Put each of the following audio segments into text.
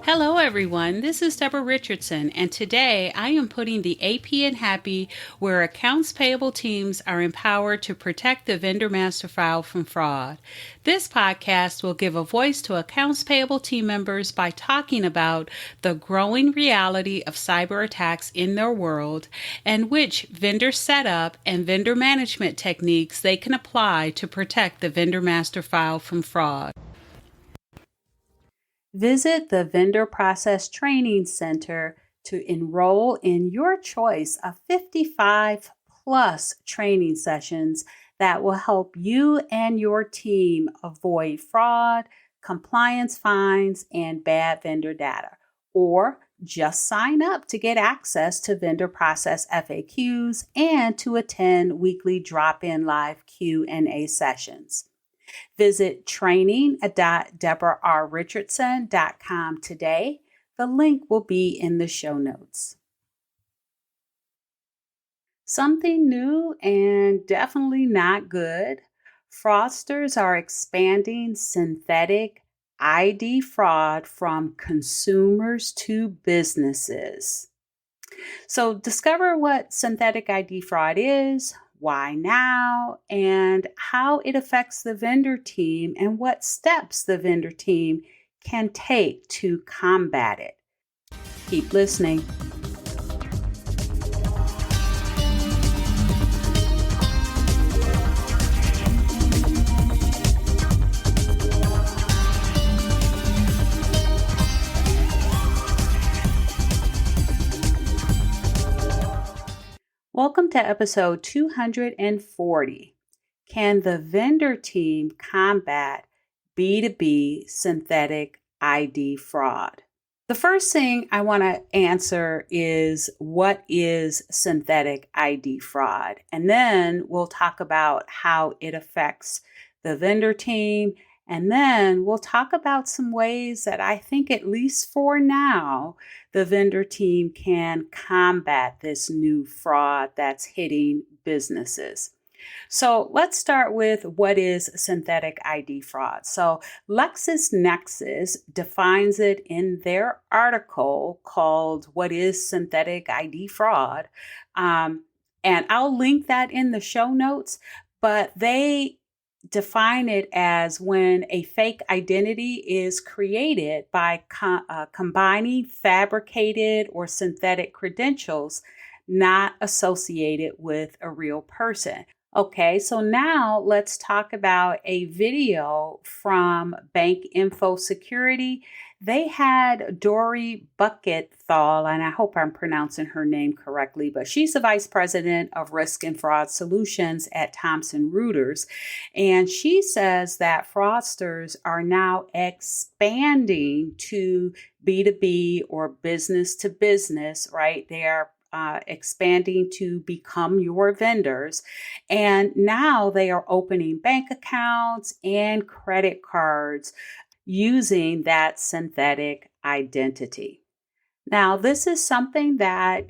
Hello, everyone. This is Deborah Richardson, and today I am putting the AP in Happy, where accounts payable teams are empowered to protect the vendor master file from fraud. This podcast will give a voice to accounts payable team members by talking about the growing reality of cyber attacks in their world and which vendor setup and vendor management techniques they can apply to protect the vendor master file from fraud. Visit the Vendor Process Training Center to enroll in your choice of 55 plus training sessions that will help you and your team avoid fraud, compliance fines, and bad vendor data. Or just sign up to get access to vendor process FAQs and to attend weekly drop-in live Q&A sessions. Visit training.deborahrrichardson.com today. The link will be in the show notes. Something new and definitely not good. Fraudsters are expanding synthetic ID fraud from consumers to businesses. So discover what synthetic ID fraud is, why now, and how it affects the vendor team and what steps the vendor team can take to combat it. Keep listening. Welcome to episode 240. Can the vendor team combat B2B synthetic ID fraud? The first thing I want to answer is, what is synthetic ID fraud? And then we'll talk about how it affects the vendor team. And then we'll talk about some ways that I think, at least for now, the vendor team can combat this new fraud that's hitting businesses. So let's start with what is synthetic ID fraud. So LexisNexis defines it in their article called What is Synthetic ID Fraud? And I'll link that in the show notes, but they define it as when a fake identity is created by combining fabricated or synthetic credentials not associated with a real person. Okay, so now let's talk about a video from Bank Info Security. They had Dory Buckethall, and I hope I'm pronouncing her name correctly, but she's the Vice President of Risk and Fraud Solutions at Thomson Reuters. And she says that fraudsters are now expanding to B2B or business to business, right? They are expanding to become your vendors. And now they are opening bank accounts and credit cards using that synthetic identity. Now, this is something that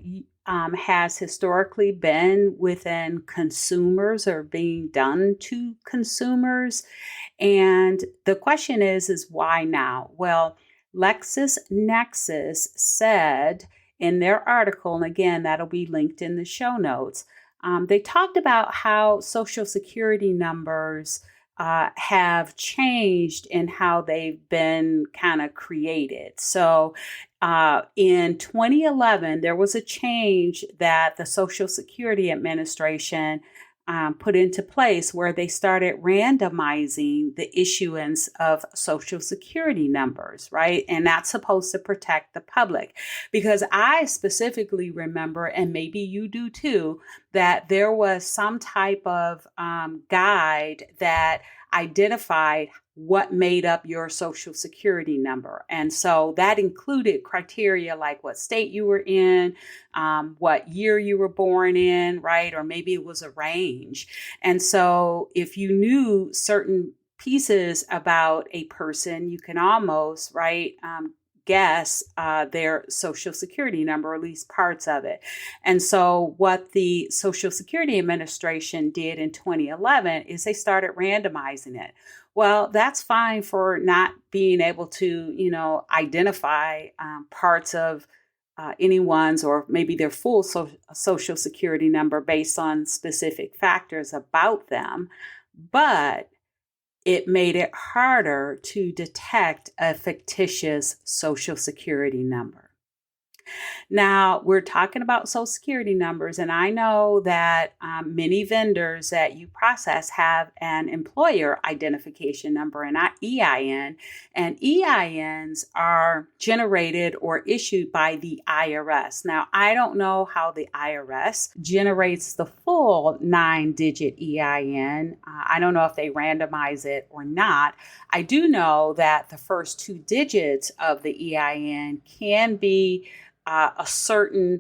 has historically been within consumers or being done to consumers. And the question is why now? Well, LexisNexis said in their article, and again, that'll be linked in the show notes, they talked about how Social Security numbers have changed in how they've been kind of created. So in 2011, there was a change that the Social Security Administration put into place where they started randomizing the issuance of Social Security numbers, right? And that's supposed to protect the public. Because I specifically remember, and maybe you do too, that there was some type of guide that identified what made up your Social Security number. And so that included criteria like what state you were in, what year you were born in, right? Or maybe it was a range. And so if you knew certain pieces about a person, you can almost, right, guess their social security number, or at least parts of it. And so what the Social Security Administration did in 2011 is they started randomizing it. Well, that's fine for not being able to, identify parts of anyone's or maybe their full social security number based on specific factors about them. But it made it harder to detect a fictitious social security number. Now, we're talking about social security numbers, and I know that many vendors that you process have an employer identification number, an EIN, and EINs are generated or issued by the IRS. Now, I don't know how the IRS generates the full 9-digit EIN. I don't know if they randomize it or not. I do know that the first 2 digits of the EIN can be a certain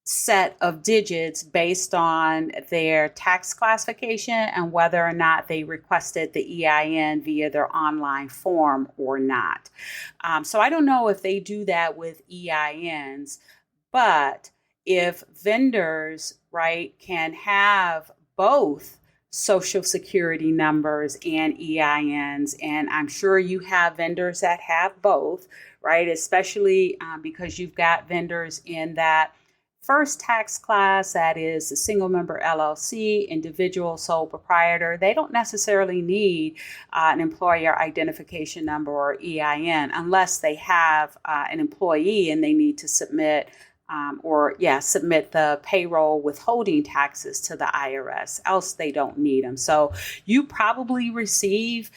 set of digits based on their tax classification and whether or not they requested the EIN via their online form or not. So I don't know if they do that with EINs, but if vendors, right, can have both social security numbers and EINs, and I'm sure you have vendors that have both, right? Especially because you've got vendors in that first tax class, that is a single member LLC, individual sole proprietor. They don't necessarily need an employer identification number or EIN unless they have an employee and they need to submit the payroll withholding taxes to the IRS, else they don't need them. So you probably receive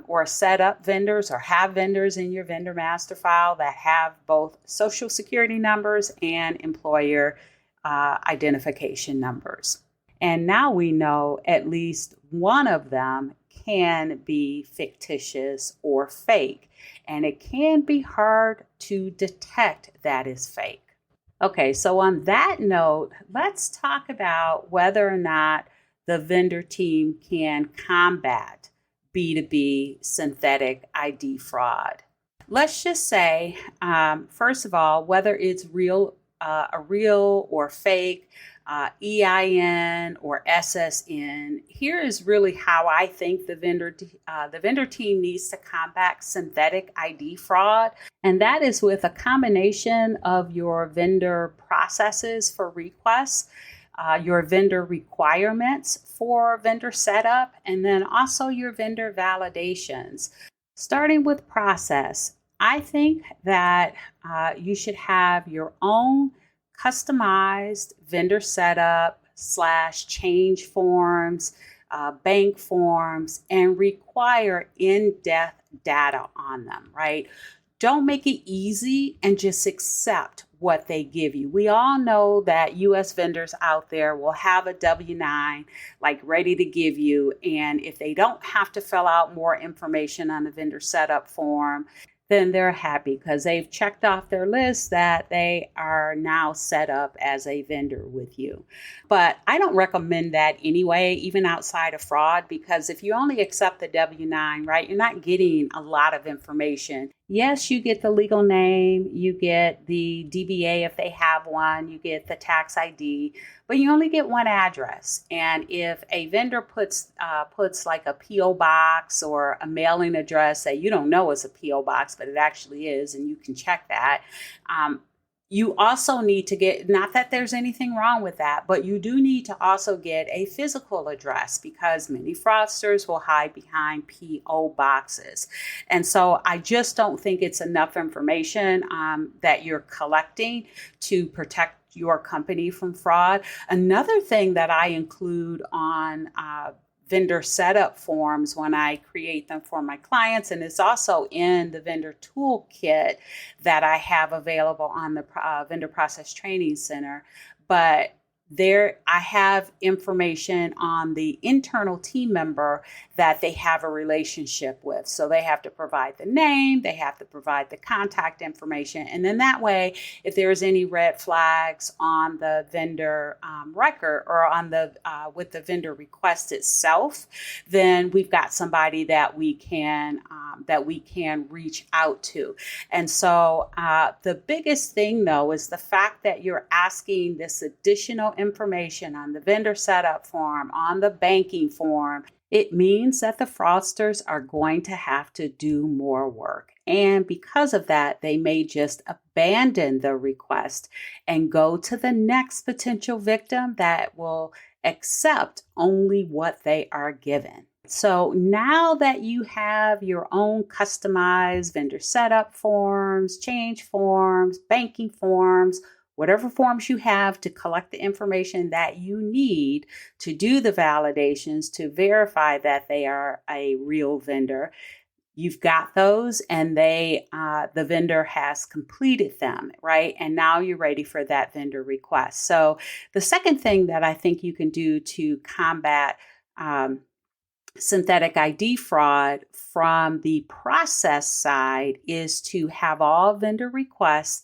or set up vendors or have vendors in your vendor master file that have both social security numbers and employer identification numbers. And now we know at least one of them can be fictitious or fake, and it can be hard to detect that is fake. Okay, so on that note, let's talk about whether or not the vendor team can combat B2B synthetic ID fraud. Let's just say, first of all, whether it's a real or fake EIN or SSN, here is really how I think the vendor team needs to combat synthetic ID fraud, and that is with a combination of your vendor processes for requests, your vendor requirements for vendor setup, and then also your vendor validations. Starting with process, I think that you should have your own customized vendor setup / change forms, bank forms, and require in-depth data on them, right? Don't make it easy and just accept what they give you. We all know that U.S. vendors out there will have a W-9 like ready to give you. And if they don't have to fill out more information on the vendor setup form, then they're happy because they've checked off their list that they are now set up as a vendor with you. But I don't recommend that anyway, even outside of fraud, because if you only accept the W-9, right, you're not getting a lot of information. Yes, you get the legal name, you get the DBA if they have one, you get the tax ID, but you only get one address. And if a vendor puts like a P.O. box or a mailing address that you don't know is a P.O. box, but it actually is, and you can check that, you also need to get, not that there's anything wrong with that, but you do need to also get a physical address because many fraudsters will hide behind P.O. boxes. And so I just don't think it's enough information that you're collecting to protect your company from fraud. Another thing that I include on vendor setup forms when I create them for my clients, and it's also in the vendor toolkit that I have available on the Vendor Process Training Center. But there I have information on the internal team member that they have a relationship with. So they have to provide the name, they have to provide the contact information. And then that way, if there's any red flags on the vendor record or on the with the vendor request itself, then we've got somebody that we can reach out to. And so the biggest thing, though, is the fact that you're asking this additional information on the vendor setup form, on the banking form. It means that the fraudsters are going to have to do more work. And because of that, they may just abandon the request and go to the next potential victim that will accept only what they are given. So now that you have your own customized vendor setup forms, change forms, banking forms, whatever forms you have to collect the information that you need to do the validations to verify that they are a real vendor, you've got those, and the vendor has completed them, right? And now you're ready for that vendor request. So the second thing that I think you can do to combat synthetic ID fraud from the process side is to have all vendor requests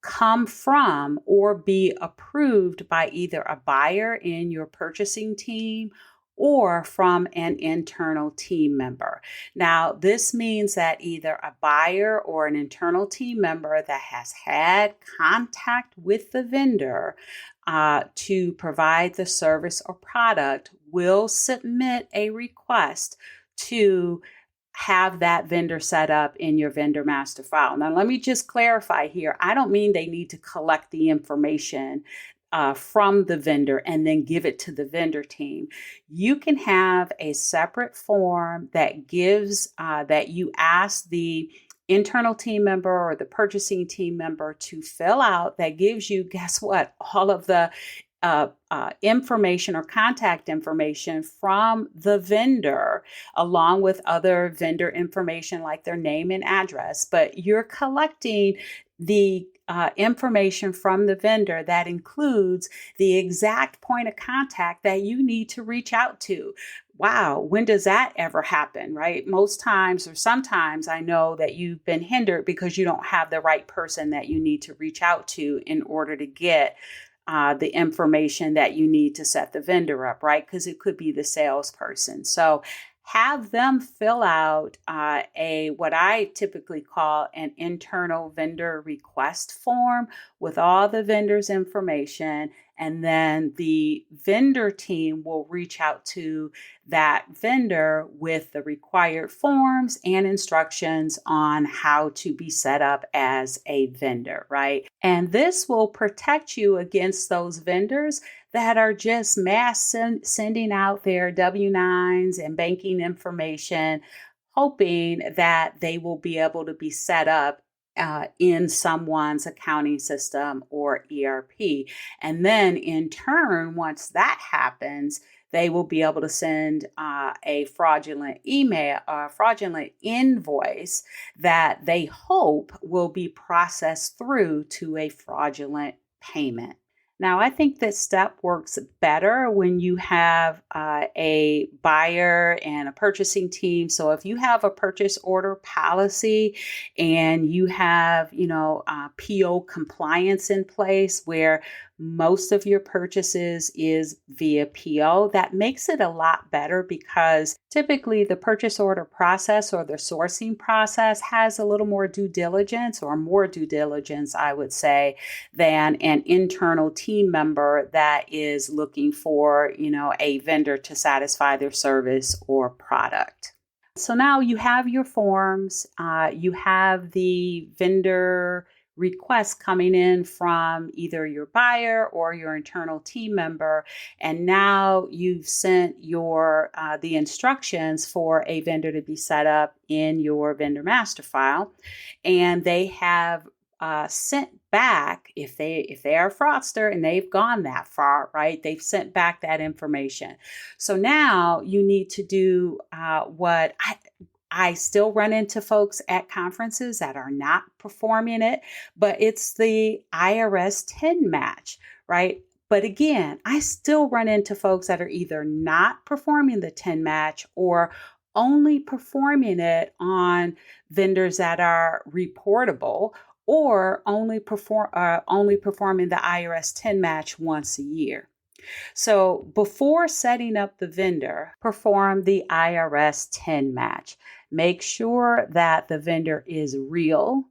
come from or be approved by either a buyer in your purchasing team or from an internal team member. Now, this means that either a buyer or an internal team member that has had contact with the vendor to provide the service or product will submit a request to have that vendor set up in your vendor master file. Now, let me just clarify here. I don't mean they need to collect the information from the vendor and then give it to the vendor team. You can have a separate form that gives that you ask the internal team member or the purchasing team member to fill out that gives you, guess what, all of the information or contact information from the vendor, along with other vendor information like their name and address. But you're collecting the information from the vendor that includes the exact point of contact that you need to reach out to. Wow, when does that ever happen, right? Most times or sometimes I know that you've been hindered because you don't have the right person that you need to reach out to in order to get the information that you need to set the vendor up, right? Because it could be the salesperson. So have them fill out what I typically call an internal vendor request form with all the vendor's information, and then the vendor team will reach out to that vendor with the required forms and instructions on how to be set up as a vendor, right? And this will protect you against those vendors that are just mass sending out their W-9s and banking information, hoping that they will be able to be set up in someone's accounting system or ERP. And then in turn, once that happens, they will be able to send a fraudulent email or a fraudulent invoice that they hope will be processed through to a fraudulent payment. Now, I think this step works better when you have a buyer and a purchasing team. So if you have a purchase order policy and you have, PO compliance in place where most of your purchases is via PO, that makes it a lot better because typically the purchase order process or the sourcing process has a little more due diligence or more due diligence, I would say, than an internal team member that is looking for, a vendor to satisfy their service or product. So now you have your forms, you have the vendor requests coming in from either your buyer or your internal team member, and now you've sent your the instructions for a vendor to be set up in your vendor master file, and they have sent back, if they are a fraudster and they've gone that far, right? They've sent back that information. So now you need to do what I still run into folks at conferences that are not performing it, but it's the IRS 10 match, right? But again, I still run into folks that are either not performing the 10 match or only performing it on vendors that are reportable or only performing the IRS 10 match once a year. So before setting up the vendor, perform the IRS 10 match. Make sure that the vendor is real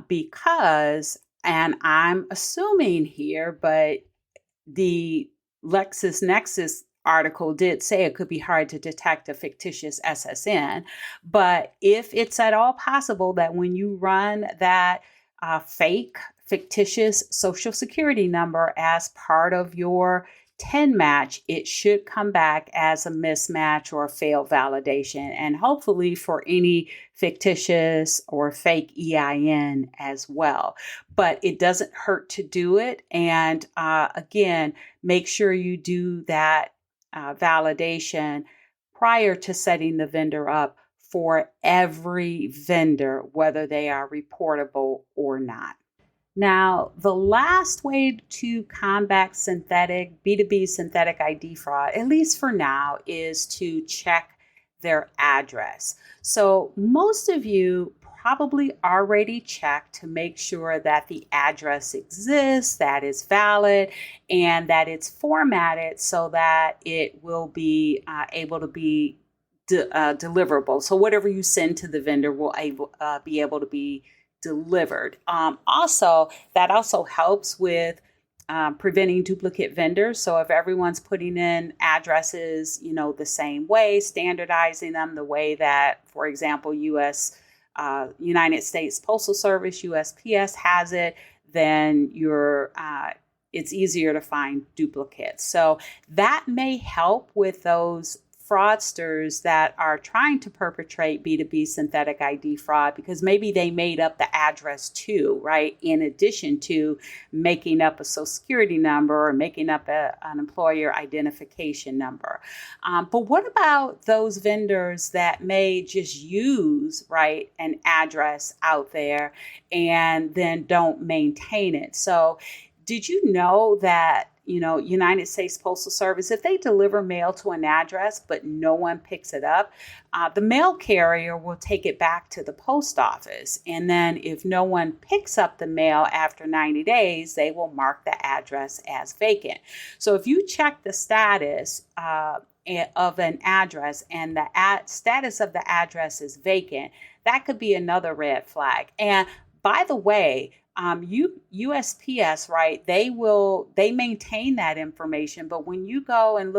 because, and I'm assuming here, but the Lexis Nexis article did say it could be hard to detect a fictitious SSN. But if it's at all possible that when you run that fictitious social security number as part of your 10 match, it should come back as a mismatch or a failed validation. And hopefully for any fictitious or fake EIN as well. But it doesn't hurt to do it. And again, make sure you do that validation prior to setting the vendor up for every vendor, whether they are reportable or not. Now, the last way to combat synthetic B2B synthetic ID fraud, at least for now, is to check their address. So most of you probably already checked to make sure that the address exists, that it's valid, and that it's formatted so that it will be able to be deliverable. So whatever you send to the vendor will be able to be delivered. That also helps with preventing duplicate vendors. So if everyone's putting in addresses, the same way, standardizing them the way that, for example, United States Postal Service, USPS has it, then it's easier to find duplicates. So that may help with those fraudsters that are trying to perpetrate B2B synthetic ID fraud, because maybe they made up the address too, right? In addition to making up a social security number or making up an employer identification number. But what about those vendors that may just use, right, an address out there and then don't maintain it? So did you know that United States Postal Service, if they deliver mail to an address, but no one picks it up, the mail carrier will take it back to the post office. And then if no one picks up the mail after 90 days, they will mark the address as vacant. So if you check the status of an address and the status of the address is vacant, that could be another red flag. And by the way, USPS, right, they maintain that information, but when you go and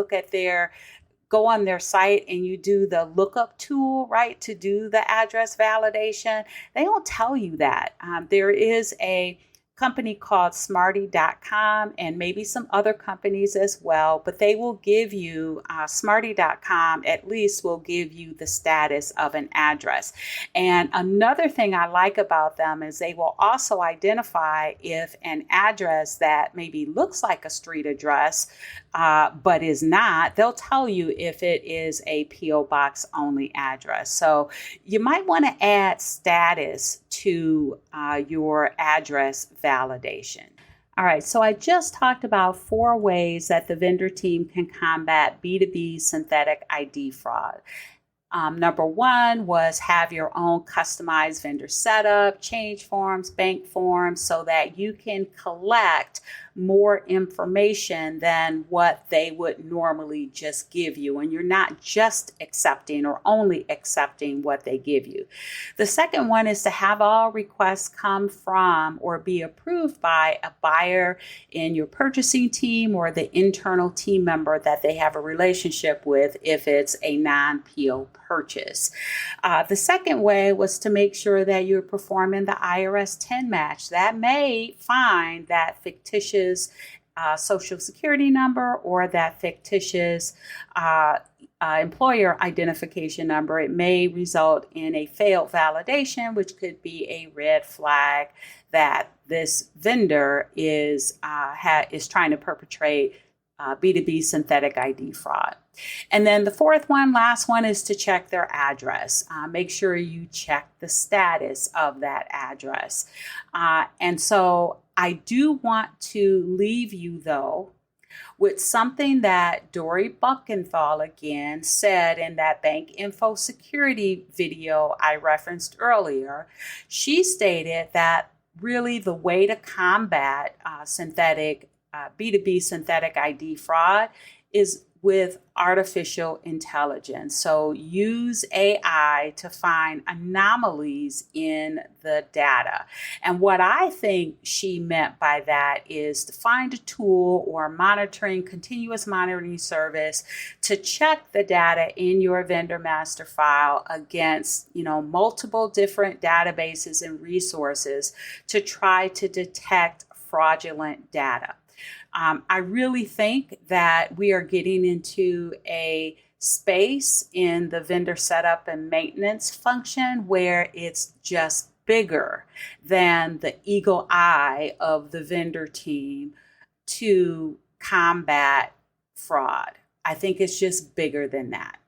go on their site and you do the lookup tool, right, to do the address validation, they don't tell you that. There is a company called Smarty.com and maybe some other companies as well, but they will give you, Smarty.com at least will give you the status of an address. And another thing I like about them is they will also identify if an address that maybe looks like a street address, but is not, they'll tell you if it is a P.O. Box only address. So you might want to add status to your address validation. All right, so I just talked about 4 ways that the vendor team can combat B2B synthetic ID fraud. Number 1 was have your own customized vendor setup, change forms, bank forms, so that you can collect more information than what they would normally just give you. And you're not just accepting or only accepting what they give you. The second one is to have all requests come from or be approved by a buyer in your purchasing team or the internal team member that they have a relationship with if it's a non-PO purchase. The second way was to make sure that you're performing the IRS 10 match. That may find that fictitious social security number or that fictitious employer identification number. It may result in a failed validation, which could be a red flag that this vendor is trying to perpetrate B2B synthetic ID fraud. And then the last one is to check their address. Make sure you check the status of that address. And so I do want to leave you, though, with something that Dory Buckenthal again said in that bank info security video I referenced earlier. She stated that really the way to combat B2B synthetic ID fraud is with artificial intelligence. So use AI to find anomalies in the data. And what I think she meant by that is to find a tool or continuous monitoring service to check the data in your vendor master file against, multiple different databases and resources to try to detect fraudulent data. I really think that we are getting into a space in the vendor setup and maintenance function where it's just bigger than the eagle eye of the vendor team to combat fraud. I think it's just bigger than that.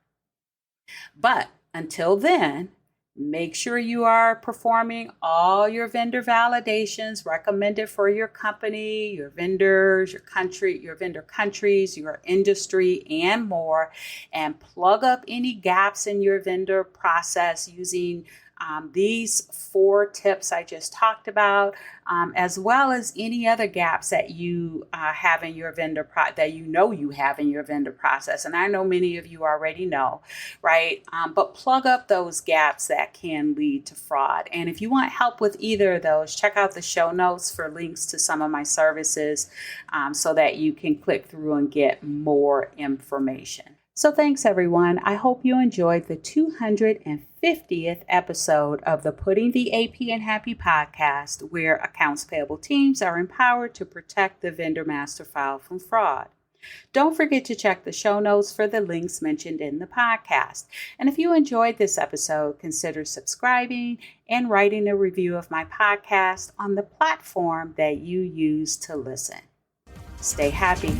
But until then, make sure you are performing all your vendor validations recommended for your company, your vendors, your vendor countries, your industry, and more, and plug up any gaps in your vendor process using these 4 tips I just talked about, as well as any other gaps that you have in your vendor you have in your vendor process. And I know many of you already know, right? But plug up those gaps that can lead to fraud. And if you want help with either of those, check out the show notes for links to some of my services so that you can click through and get more information. So thanks, everyone. I hope you enjoyed the 250th episode of the Putting the AP in Happy podcast, where accounts payable teams are empowered to protect the vendor master file from fraud. Don't forget to check the show notes for the links mentioned in the podcast. And if you enjoyed this episode, consider subscribing and writing a review of my podcast on the platform that you use to listen. Stay happy.